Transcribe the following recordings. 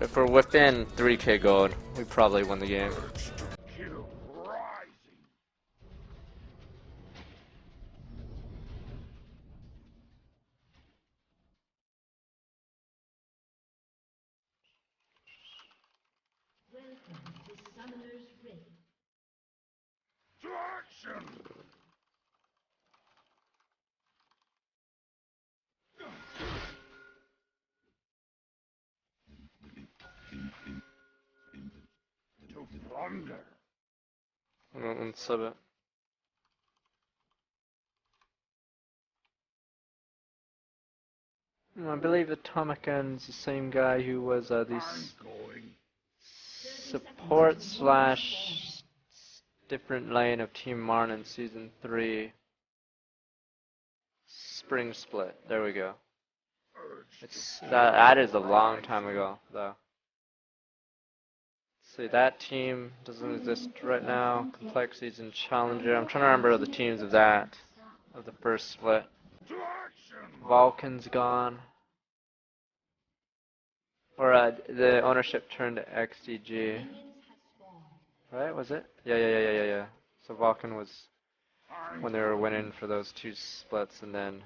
If we're within 3k gold, we probably win the game. And sub it. I believe Atomic End's the same guy who was the support slash different lane of Team Marn in Season 3. Spring Split. There we go. That is a long time ago, though. See, that team doesn't exist right now. Complexities and Challenger. I'm trying to remember the teams of the first split. Vulcan's gone. Or the ownership turned to XDG. Right, was it? Yeah. So Vulcan was when they were winning for those two splits, and then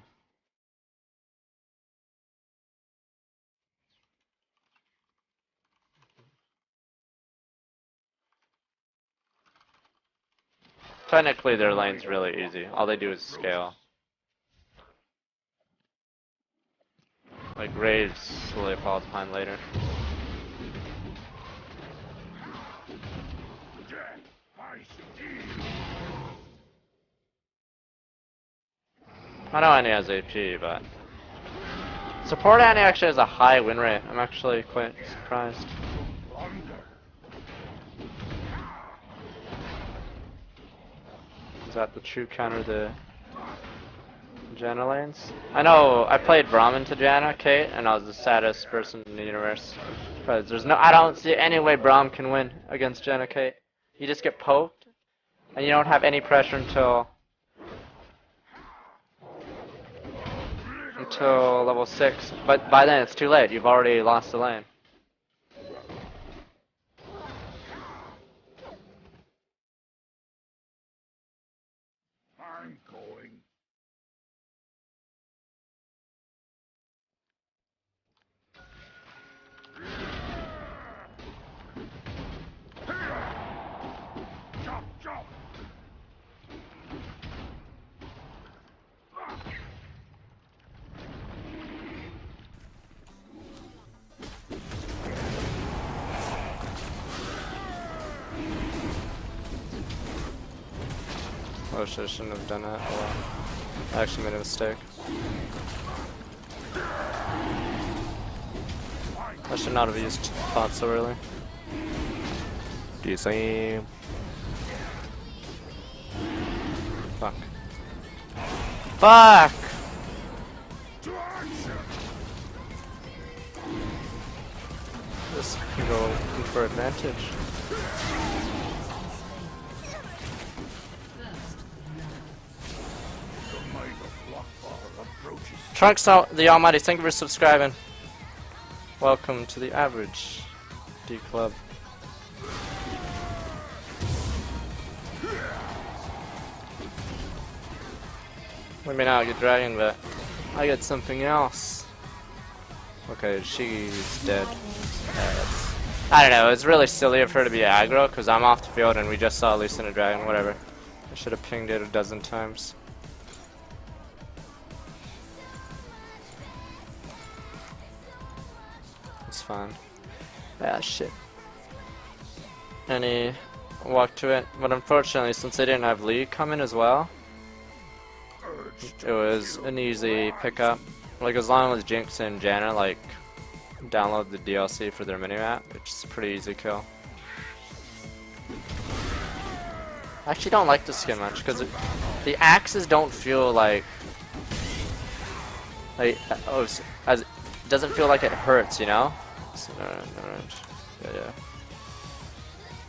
technically their lane's really easy. All they do is scale. Like Rage slowly falls behind later. I know Annie has AP, but support Annie actually has a high win rate. I'm actually quite surprised. Is that the true counter to Janna lanes? I know I played Brahmin to Janna, Kate, and I was the saddest person in the universe. Because I don't see any way Braum can win against Janna, Kate. You just get poked, and you don't have any pressure until level 6. But by then it's too late. You've already lost the lane. I'm going. Jump. Oh shit, I shouldn't have done that. Oh, well. I actually made a mistake. I should not have used thought so early. Do you see? Fuck! This can go in for advantage. Trunks, the Almighty, thank you for subscribing. Welcome to the average D Club. We may not get dragon, but I get something else. Okay, she's dead. I don't know, it's really silly of her to be aggro, because I'm off the field and we just saw Lucina dragon, whatever. I should have pinged it a dozen times. It's fine. Ah, shit. And he walked to it, but unfortunately, since they didn't have Lee come in as well, it was an easy pickup. Like, as long as Jinx and Janna, like, download the DLC for their minimap, it's a pretty easy kill. I actually don't like the skin much, because the axes don't feel like it doesn't feel like it hurts, you know? Yeah.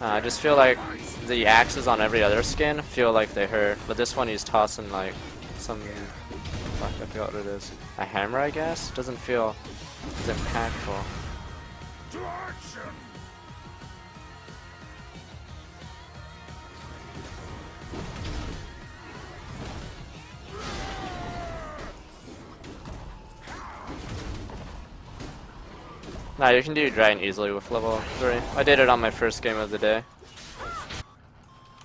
I just feel like the axes on every other skin feel like they hurt, but this one he's tossing like some, fuck, I forgot what it is. A hammer, I guess? Doesn't feel as impactful. To action! Nah, you can do Dragon easily with level 3. I did it on my first game of the day.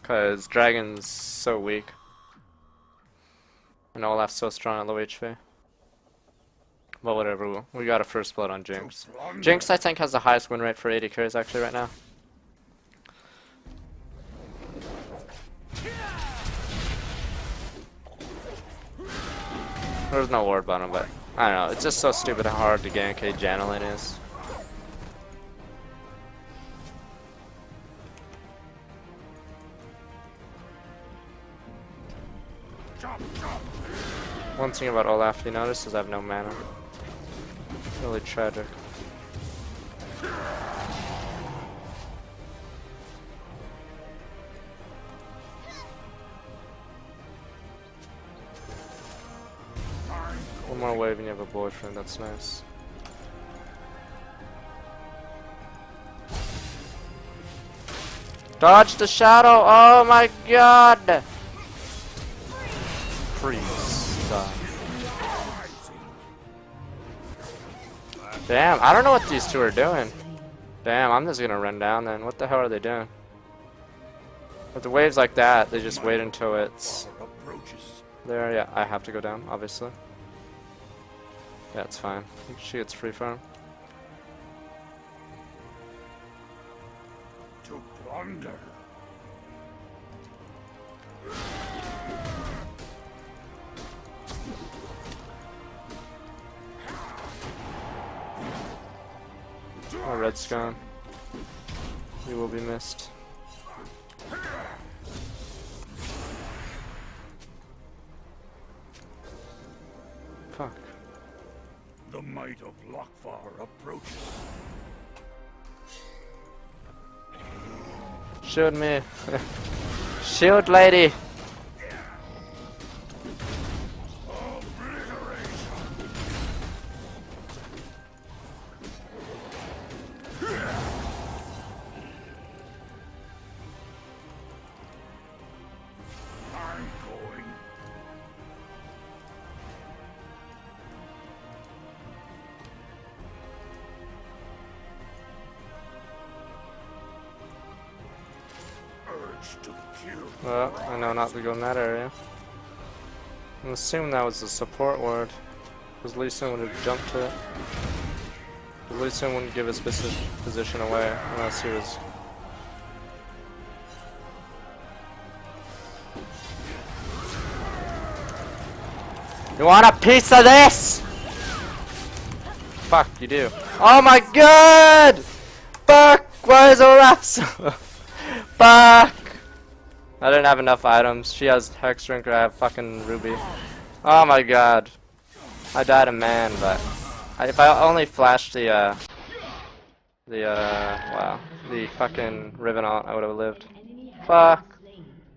Cause Dragon's so weak. And Olaf's so strong at low HP. But whatever, we got a first blood on Jinx. Jinx, I think, has the highest win rate for 80 carries actually right now. There's no ward button, but I don't know, it's just so stupid how hard to gank a Janelin is. One thing about Olaf you notice is I have no mana. Really tragic. One more wave and you have a boyfriend, that's nice. Dodge the shadow! Oh my god! Freeze. Die. Damn, I don't know what these two are doing. Damn, I'm just gonna run down then. What the hell are they doing? With the waves like that, they just wait until it's there. Yeah, I have to go down, obviously. Yeah, it's fine. She gets free farm. To plunder. Oh, red's gone. You will be missed. Fuck. The might of Lokvar approaches. Shield me. Shield lady. I'm going. Urge to kill. Well, I know not to go in that area. I'm assuming that was the support ward. Because Lee Sin would have jumped to it. Because Lee Sin wouldn't give his position away unless he was. You want a piece of this? Fuck, you do. Oh my god! Fuck! Why is Olaf so... Fuck! I didn't have enough items. She has Hex Drink, I have fucking Ruby. Oh my god. I died a man, but... if I only flashed the fucking Riven ult, I would have lived. Fuck!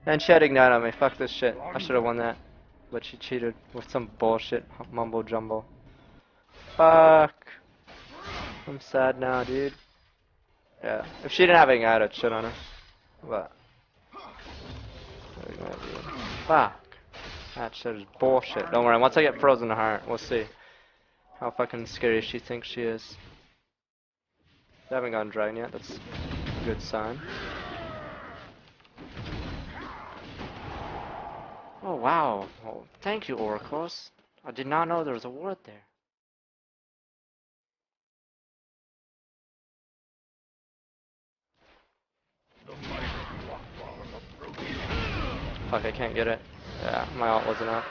And she had Ignite on me. Fuck this shit. I should have won that. But she cheated with some bullshit mumbo jumbo. Fuck. I'm sad now, dude. Yeah. If she didn't have Ignite, I'd shit on her. But. Fuck. That shit is bullshit. Don't worry, once I get Frozen Heart, we'll see how fucking scary she thinks she is. They haven't gotten Dragon yet, that's a good sign. Oh wow. Oh, thank you, Oracles. I did not know there was a ward there. The might of Lokvar approaches. Fuck, I can't get it. Yeah, my ult wasn't up.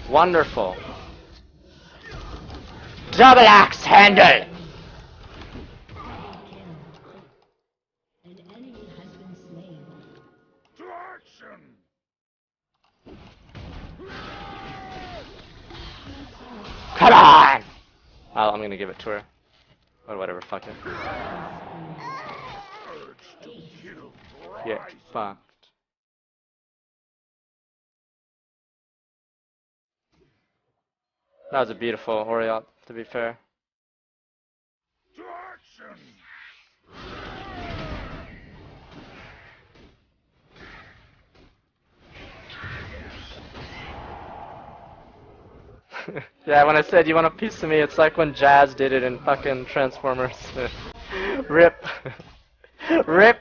Wonderful. Double axe handle! To action! Come on! Oh, I'm gonna give it to her. Or whatever, fuck it. Urge to kill. Yeah, fuck. That was a beautiful Oriot, to be fair. To action! Yeah, when I said you want a piece of me, it's like when Jazz did it in fucking Transformers. Rip. Rip!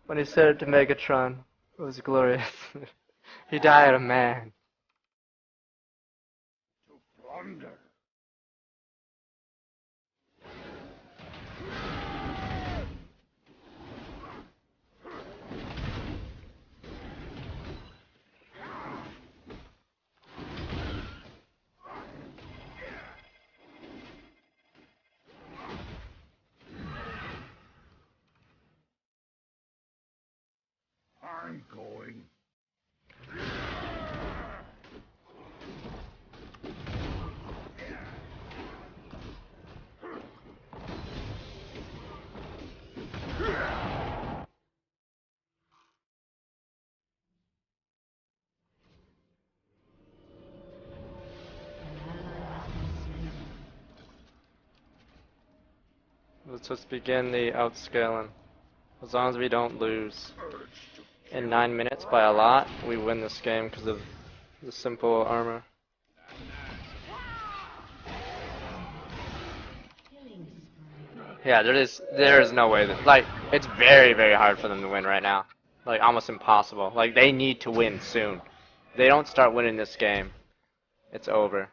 When he said it to Megatron. It was glorious. He died a man. To plunder! I'm going. Let's just begin the outscaling. As long as we don't lose Urge to in 9 minutes by a lot, we win this game because of the simple armor. Yeah, there is no way that, like, it's very, very hard for them to win right now. Like, almost impossible. Like, they need to win soon. If they don't start winning this game, it's over.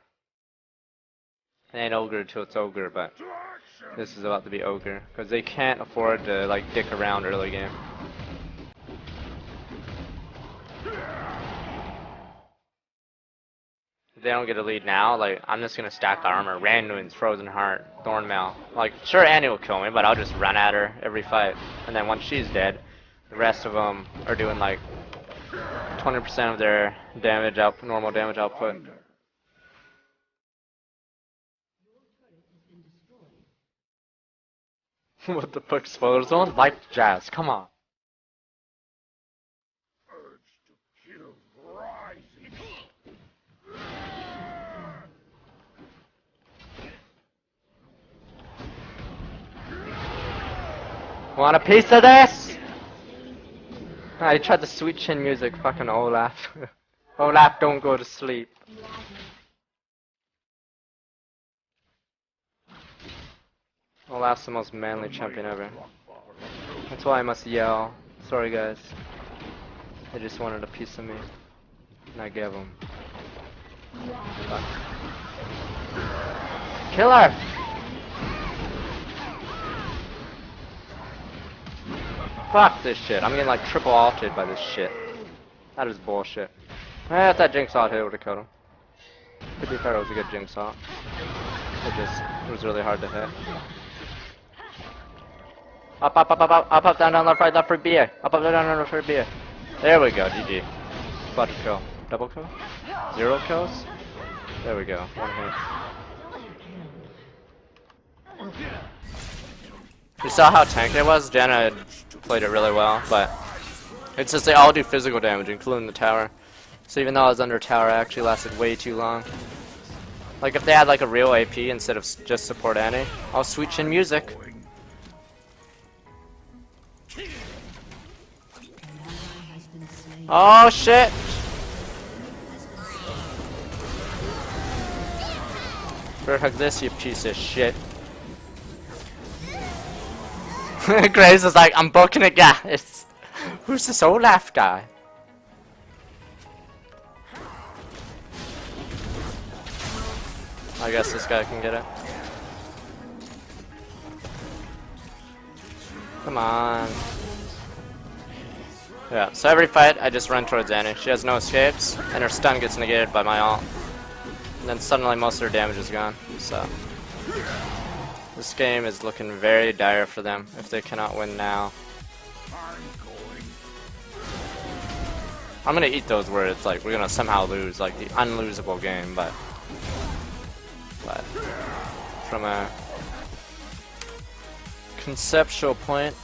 It ain't ogre till it's ogre, but action! this is about to be ogre. Because they can't afford to, like, dick around early game. If they don't get a lead now, like, I'm just gonna stack armor. Randuin's Frozen Heart, Thornmail. Like, sure, Annie will kill me, but I'll just run at her every fight. And then once she's dead, the rest of them are doing, like, 20% of their damage normal damage output. What the fuck, spoilers? No one liked Jazz, come on. Urge to kill rising. Want a piece of this? Ah, he tried the sweet chin music, fucking Olaf. Olaf, don't go to sleep. Olaf's the most manly champion ever. That's why I must yell. Sorry guys. They just wanted a piece of me. And I gave them. Fuck. Kill her! Fuck this shit. I'm getting like triple ulted by this shit. That is bullshit. If that Jinx ult hit, it would've killed him. To be fair, it was a good Jinx ult. It was really hard to hit. Up, up, up, up, up, up, up, down, down, left, right, B. Up, up, down, down, left, right, B. There we go, GG. Clutch kill. Double kill? 0 kills? There we go, 1 hit. You saw how tanky it was? Janna played it really well, but it's just they all do physical damage, including the tower. So even though I was under tower, I actually lasted way too long. Like if they had like a real AP instead of just support Annie. Oh, sweet chin music. Oh shit! Better hug this, you piece of shit. Graves is like, I'm booking it, guys. Who's this Olaf guy? I guess this guy can get it. Come on. Yeah, so every fight I just run towards Annie. She has no escapes, and her stun gets negated by my ult. And then suddenly most of her damage is gone, so... This game is looking very dire for them if they cannot win now. I'm gonna eat those words, like, we're gonna somehow lose, like, the unlosable game, but from a conceptual point,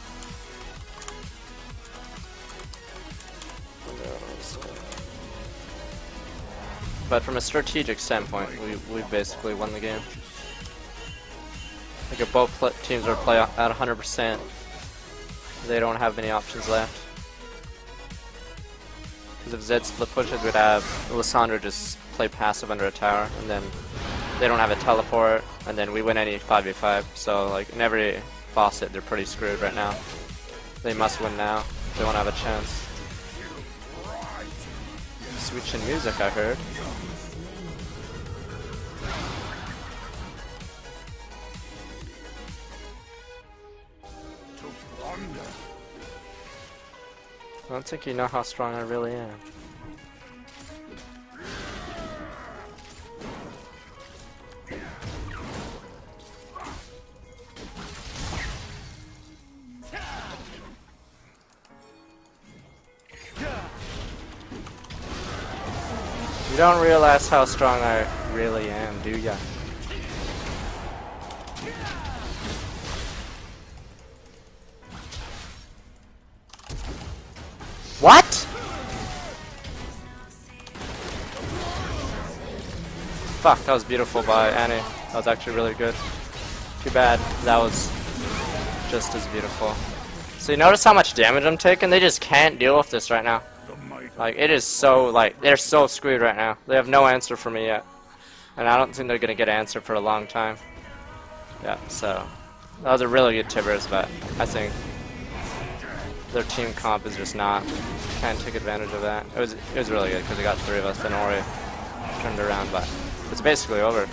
but from a strategic standpoint, we basically won the game. Like if both teams are play at 100%, they don't have many options left. Because if Zed split pushes, we'd have Lissandra just play passive under a tower, and then they don't have a teleport, and then we win any 5v5. So like in every faucet, they're pretty screwed right now. They must win now. They won't have a chance. Switching music, I heard. I don't think you know how strong I really am. You don't realize how strong I really am, do ya? What? Fuck, that was beautiful by Annie. That was actually really good. Too bad that was just as beautiful. So you notice how much damage I'm taking? They just can't deal with this right now. Like, it is so, like, they're so screwed right now. They have no answer for me yet. And I don't think they're gonna get an answer for a long time. Yeah, so that was a really good Tibbers, but I think their team comp is just not, can't take advantage of that. It was really good because they got 3 of us, then Ori turned around, but it's basically over.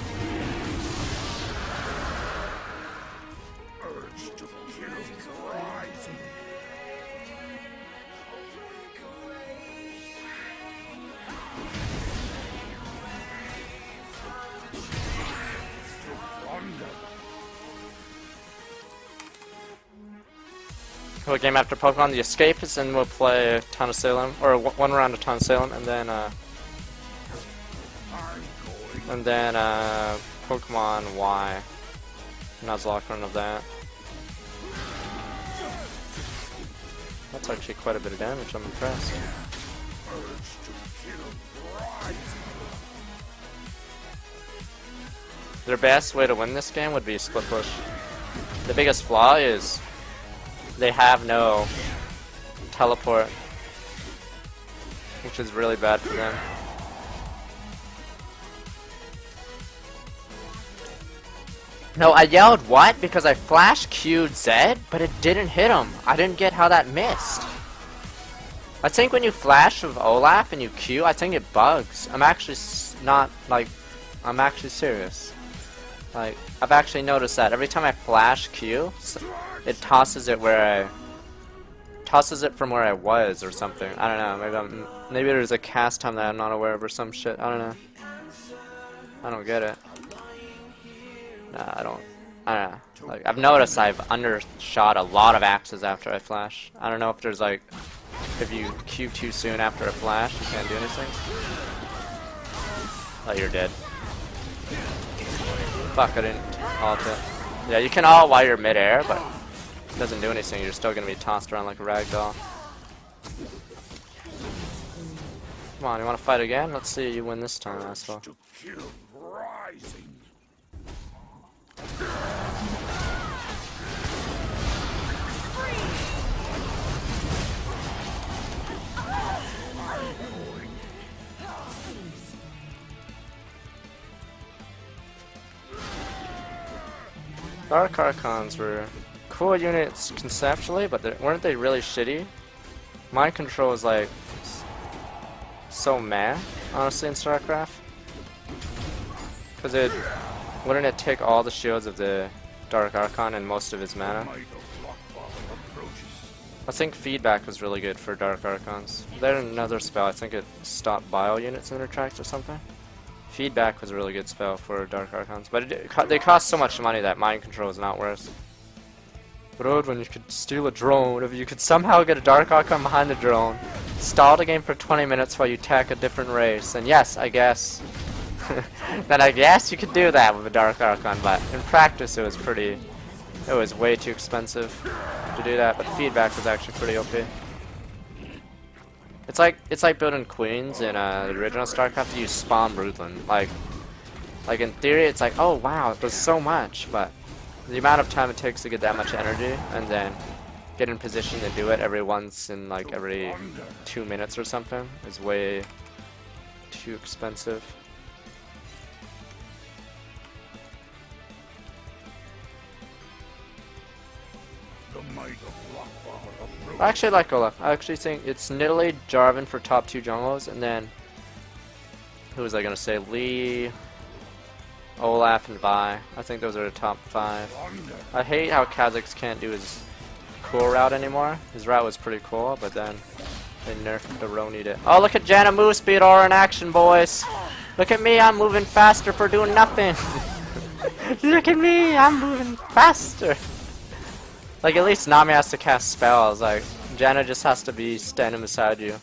We'll game after Pokemon, the Escapists, and we'll play Town of Salem, or one round of Town of Salem, and then Pokemon Y. Nuzlocke run of that. That's actually quite a bit of damage, I'm impressed. Their best way to win this game would be split push. The biggest flaw is they have no teleport, which is really bad for them. No, I yelled what? Because I flash Q'd Zed, but it didn't hit him. I didn't get how that missed. I think when you flash with Olaf and you Q, I think it bugs. I'm actually not, like, I'm actually serious. Like, I've actually noticed that every time I flash Q, it tosses it from where I was or something. I don't know. Maybe there's a cast time that I'm not aware of or some shit. I don't know. I don't get it. Nah, I don't know. Like, I've noticed I've undershot a lot of axes after I flash. I don't know if there's like, if you Q too soon after a flash, you can't do anything. Oh, you're dead. Fuck, I didn't ult it. Yeah, you can ult while you're mid-air, but it doesn't do anything. You're still gonna be tossed around like a ragdoll. Come on, you wanna fight again? Let's see you win this time, asshole. Dark Archons were cool units conceptually, but weren't they really shitty? Mind control is like so meh, honestly, in StarCraft. Because wouldn't it take all the shields of the Dark Archon and most of his mana? I think feedback was really good for Dark Archons. There's another spell, I think it stopped bio units in their tracks or something. Feedback was a really good spell for Dark Archons, but they cost so much money that mind control is not worth. But when you could steal a drone, if you could somehow get a Dark Archon behind the drone, stall the game for 20 minutes while you attack a different race, and yes, I guess. Then I guess you could do that with a Dark Archon, but in practice it was way too expensive to do that, but feedback was actually pretty OP. It's like building queens in the original StarCraft. You spawn broodland. Like in theory, it's like, oh wow, there's so much, but the amount of time it takes to get that much energy and then get in position to do it every once in like every 2 minutes or something is way too expensive. The might of Lockbar approaches. I actually like Olaf. I actually think it's Nidalee, Jarvan for top 2 jungles, and then who was I gonna say? Lee, Olaf, and Vi. I think those are the top 5. I hate how Kha'Zix can't do his cool route anymore. His route was pretty cool, but then they nerfed the Ronied it. Oh, look at Janna move speed aura in action, boys! Look at me, I'm moving faster for doing nothing! Look at me, I'm moving faster! Like, at least Nami has to cast spells, like, Janna just has to be standing beside you.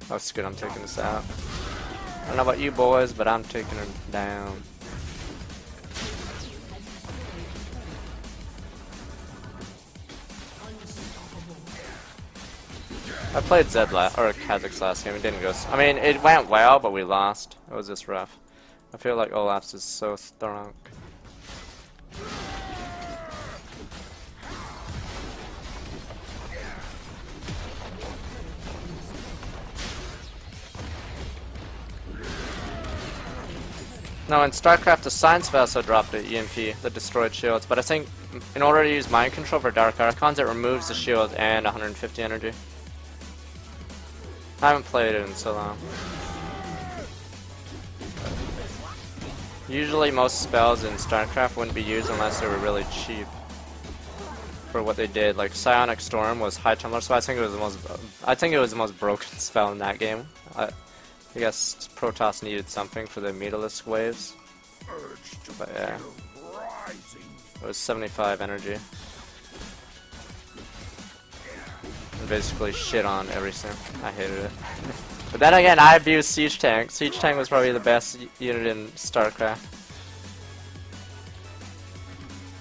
Oh, screw it, I'm taking this out. I don't know about you boys, but I'm taking her down. I played Zed or Kha'Zix last game, it didn't go I mean, it went well, but we lost. It was just rough. I feel like Olaf's is so strong. No, in StarCraft, the Science Vessel dropped the EMP that destroyed shields, but I think in order to use Mind Control for Dark Archons, it removes the shield and 150 energy. I haven't played it in so long. Usually most spells in StarCraft wouldn't be used unless they were really cheap for what they did. Like Psionic Storm was High Tumbler, so I think it was the most broken spell in that game. I guess Protoss needed something for the Metalisk waves. But yeah. It was 75 energy. And basically shit on everything. I hated it. But then again, I abused Siege Tank. Siege Tank was probably the best unit in StarCraft.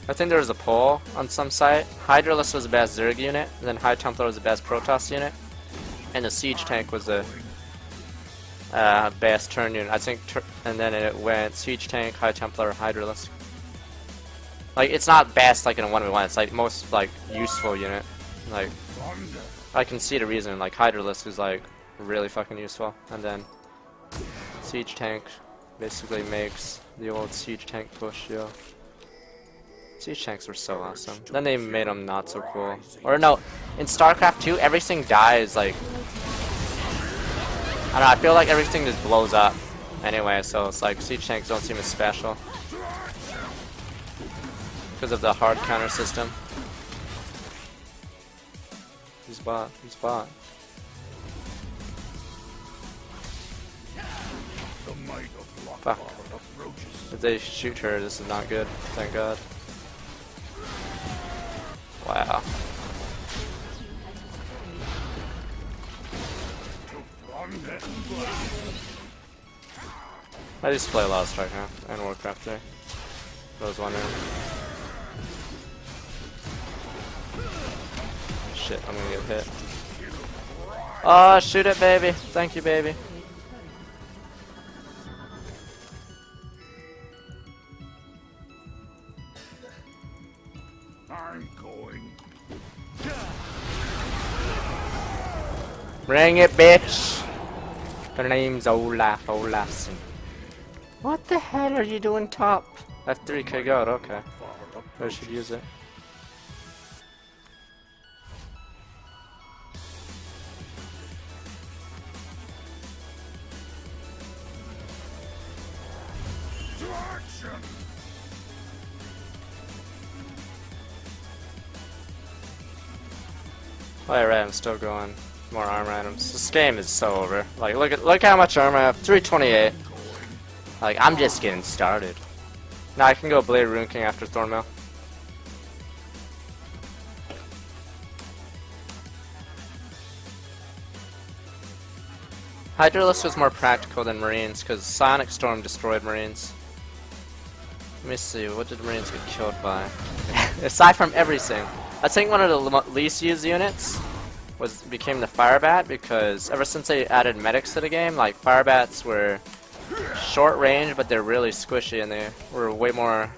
I think there was a poll on some site. Hydralisk was the best Zerg unit, and then High Templar was the best Protoss unit, and the Siege Tank was the best turn unit. I think, and then it went Siege Tank, High Templar, Hydralisk. Like, it's not best like in a 1v1, it's like most like useful unit. Like, I can see the reason, like Hydralisk is like really fucking useful, and then Siege Tank basically makes the old Siege Tank push, yo. Siege Tanks were so awesome. Then they made them not so cool. Or no, in StarCraft 2, everything dies like... I don't know, I feel like everything just blows up anyway, so it's like Siege Tanks don't seem as special. Because of the hard counter system. He's bot, he's bot. Fuck. If they shoot her, this is not good. Thank God. Wow. I used to play a lot of StarCraft and Warcraft there. I was wondering. Shit, I'm gonna get hit. Oh, shoot it, baby. Thank you, baby. I'm going. Bring it, bitch! Her name's Olaf Olafson. What the hell are you doing top? F3K God, okay. I should use it. To action! Alright, I'm still going. More armor items. This game is so over. Like, look how much armor I have. 328. Like, I'm just getting started. Now I can go Blade Rune King after Thornmail. Hydralisk was more practical than Marines because Sonic Storm destroyed Marines. Let me see, what did Marines get killed by? Aside from everything. I think one of the least used units became the fire bat, because ever since they added medics to the game, like fire bats were short range, but they're really squishy and they were way more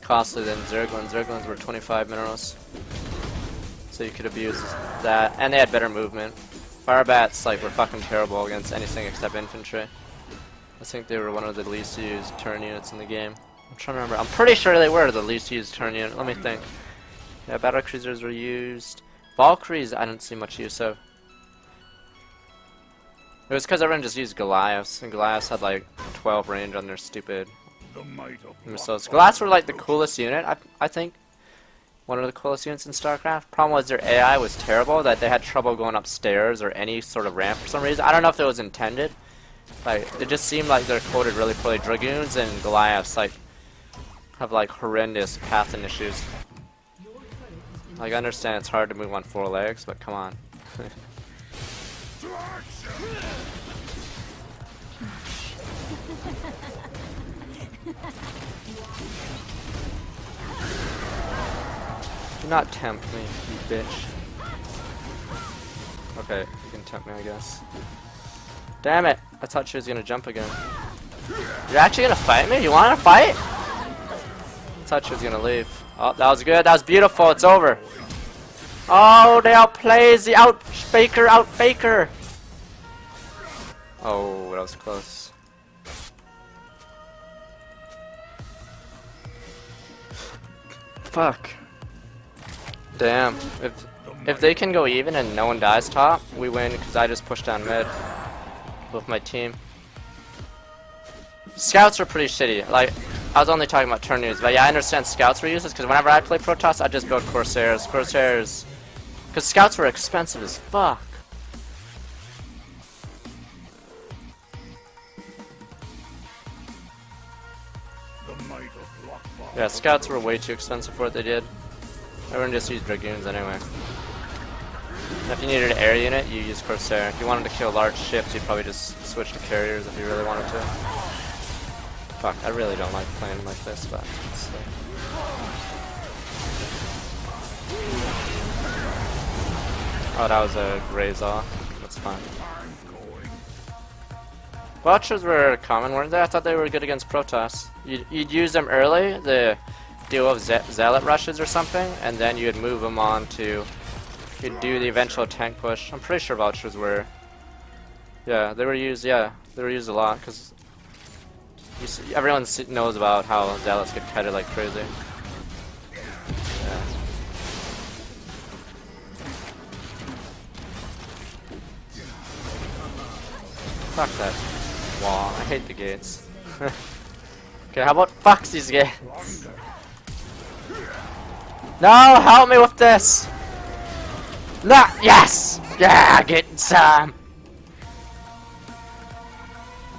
costly than Zerglings. Zerglings were 25 minerals, so you could abuse that, and they had better movement. Fire bats like were fucking terrible against anything except infantry. I think they were one of the least used turn units in the game. I'm trying to remember. I'm pretty sure they were the least used turn unit. Let me think. Yeah, battle cruisers were used. Valkyries I didn't see much use of. It was because everyone just used Goliaths, and Goliaths had like 12 range on their stupid The might of missiles. Goliaths were like the coolest unit, I think. One of the coolest units in StarCraft. Problem was their AI was terrible, that they had trouble going upstairs or any sort of ramp for some reason. I don't know if it was intended. Like, it just seemed like they're coded really poorly. Dragoons and Goliaths like have like horrendous pathing issues. Like, I understand it's hard to move on 4 legs, but come on. Do not tempt me, you bitch. Okay, you can tempt me, I guess. Damn it! I thought she was gonna jump again. You're actually gonna fight me? You wanna fight? I thought she was gonna leave. Oh, that was good. That was beautiful. It's over. Oh, they outplays the outfaker. Oh, that was close. Fuck. Damn. If they can go even and no one dies top, we win because I just pushed down mid with my team. Scouts are pretty shitty. Like, I was only talking about turn units, but yeah, I understand scouts were useless because whenever I play Protoss, I just build Corsairs. Corsairs, because scouts were expensive as fuck. the might of Lockball. Yeah, scouts were way too expensive for what they did. Everyone just used Dragoons anyway. And if you needed an air unit, you use Corsair. If you wanted to kill large ships, you'd probably just switch to carriers if you really wanted to. Fuck, I really don't like playing like this, but it's, oh, that was a raise off. That's fine. Vultures were common, weren't they? I thought they were good against Protoss. You'd use them early, the deal of zealot rushes or something, and then you'd move them on to, you'd do the eventual tank push. I'm pretty sure vultures were, yeah, they were used a lot, because everyone knows about how zealots get kited like crazy. Yeah. Fuck that wall. I hate the gates. Okay, how about fuck these gates? No, help me with this! No, yes! Yeah, getting some!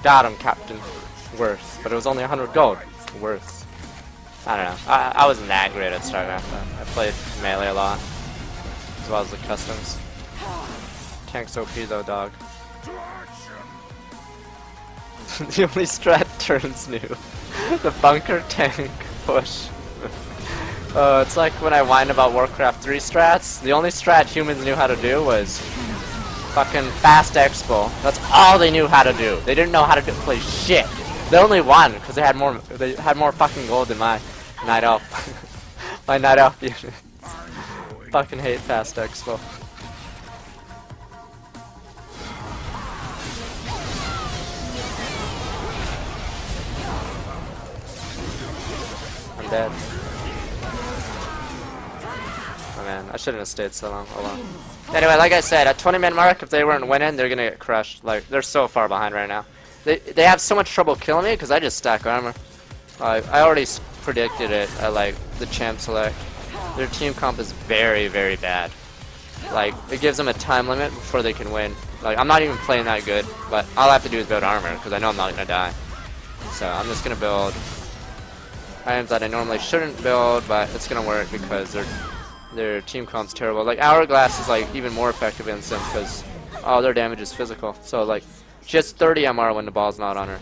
Got him, Captain. Worth. But it was only 100 gold. Worth. I don't know. I wasn't that great at StarCraft though. I played melee a lot. As well as the customs. Tank's OP though, dog. The only strat turns new. The bunker tank push. It's like when I whine about Warcraft 3 strats. The only strat humans knew how to do was fucking fast expo. That's all they knew how to do. They didn't know how to play shit. They only won because they had more fucking gold than my Night Elf. My Night Elf units. Fucking hate fast expo. I'm dead. Oh man, I shouldn't have stayed so long. Hold on. Anyway, like I said, at 20-man mark, if they weren't winning, they're gonna get crushed. Like, they're so far behind right now. They have so much trouble killing me because I just stack armor. I already predicted it at like the champ select. Their team comp is very, very bad. Like, it gives them a time limit before they can win. Like, I'm not even playing that good, but all I have to do is build armor because I know I'm not gonna die. So I'm just gonna build items that I normally shouldn't build, but it's gonna work because their team comp's terrible. Like, Hourglass is like even more effective against them because all their damage is physical. So like, she has 30 MR when the ball's not on her.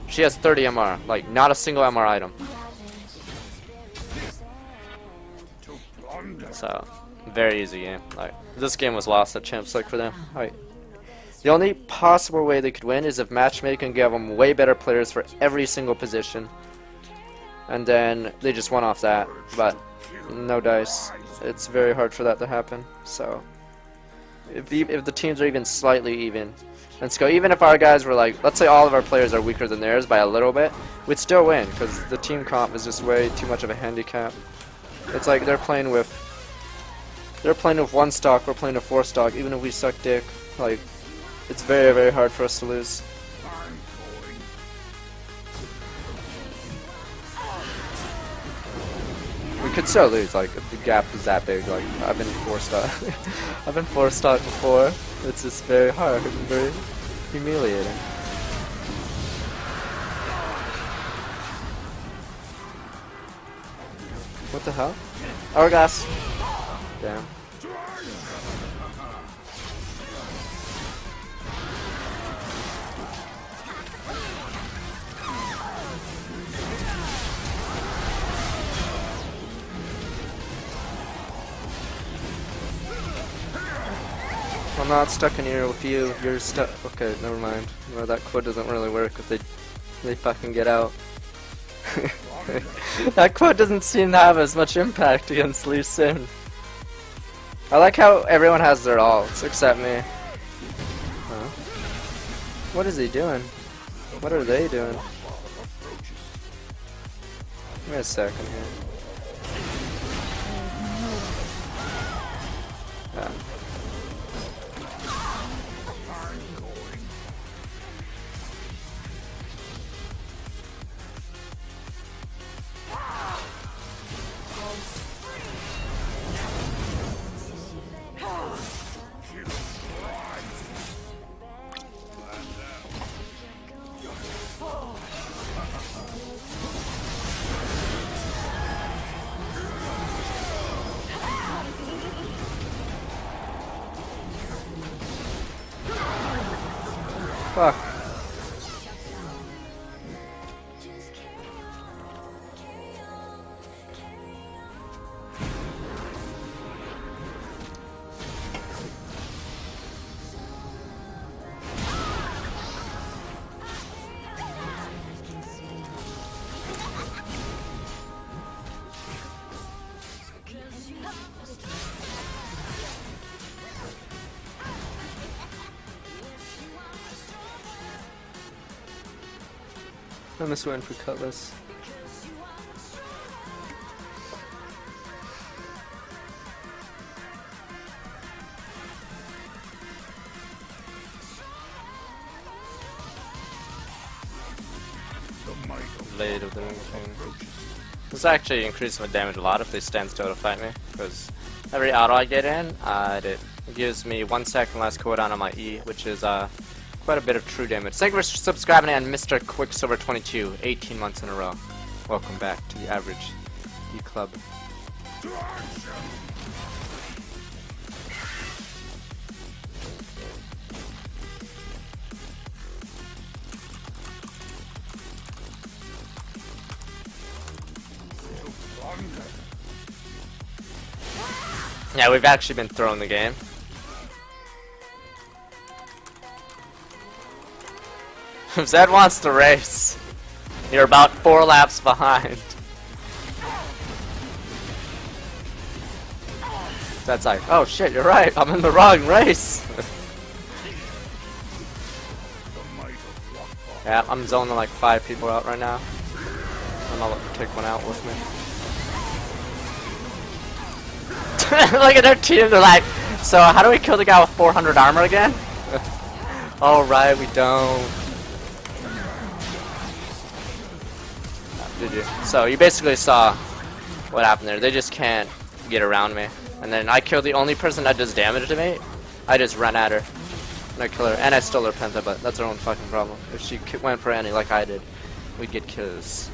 She has 30 MR, like not a single MR item. So Very easy game. Like, this game was lost at Champs League for them. Alright. The only possible way they could win is if matchmaking gave them way better players for every single position. And then they just won off that. But no dice. It's very hard for that to happen. So if the teams are even slightly even, let's go. Even if our guys were like, let's say all of our players are weaker than theirs by a little bit, we'd still win because the team comp is just way too much of a handicap. It's like they're playing with one stock, we're playing with 4 stock. Even if we suck dick, like, it's very, very hard for us to lose. We could still lose, like, if the gap is that big. Like, I've been 4 stock. I've been 4 stock before. It's just very hard and very humiliating. What the hell? Hourglass. Damn. I'm not stuck in here with you. You're stuck. Okay, never mind. No, that quote doesn't really work if they fucking get out. That quote doesn't seem to have as much impact against Lee Sin. I like how everyone has their ults except me. Huh? What is he doing? What are they doing? Give me a second here. Yeah. Fuck. I'm just waiting for Cutlass. Blade of the Ring King. This actually increases my damage a lot if they stand still to fight me, because every auto I get in, it gives me 1 second less cooldown on my E, which is quite a bit of true damage. Thank you for subscribing, and Mr. Quicksilver22, 18 months in a row. Welcome back to the average E Club. Yeah, we've actually been throwing the game. If Zed wants to race, you're about 4 laps behind. Zed's like, oh shit, you're right, I'm in the wrong race. Yeah, I'm zoning like 5 people out right now. I'm gonna take one out with me. Look at their team, they're like, so how do we kill the guy with 400 armor again? Oh right, we don't. Did you? So you basically saw what happened there. They just can't get around me. And then I kill the only person that does damage to me. I just run at her. And I kill her. And I stole her penta, but that's her own fucking problem. If she went for Annie like I did, we'd get kills.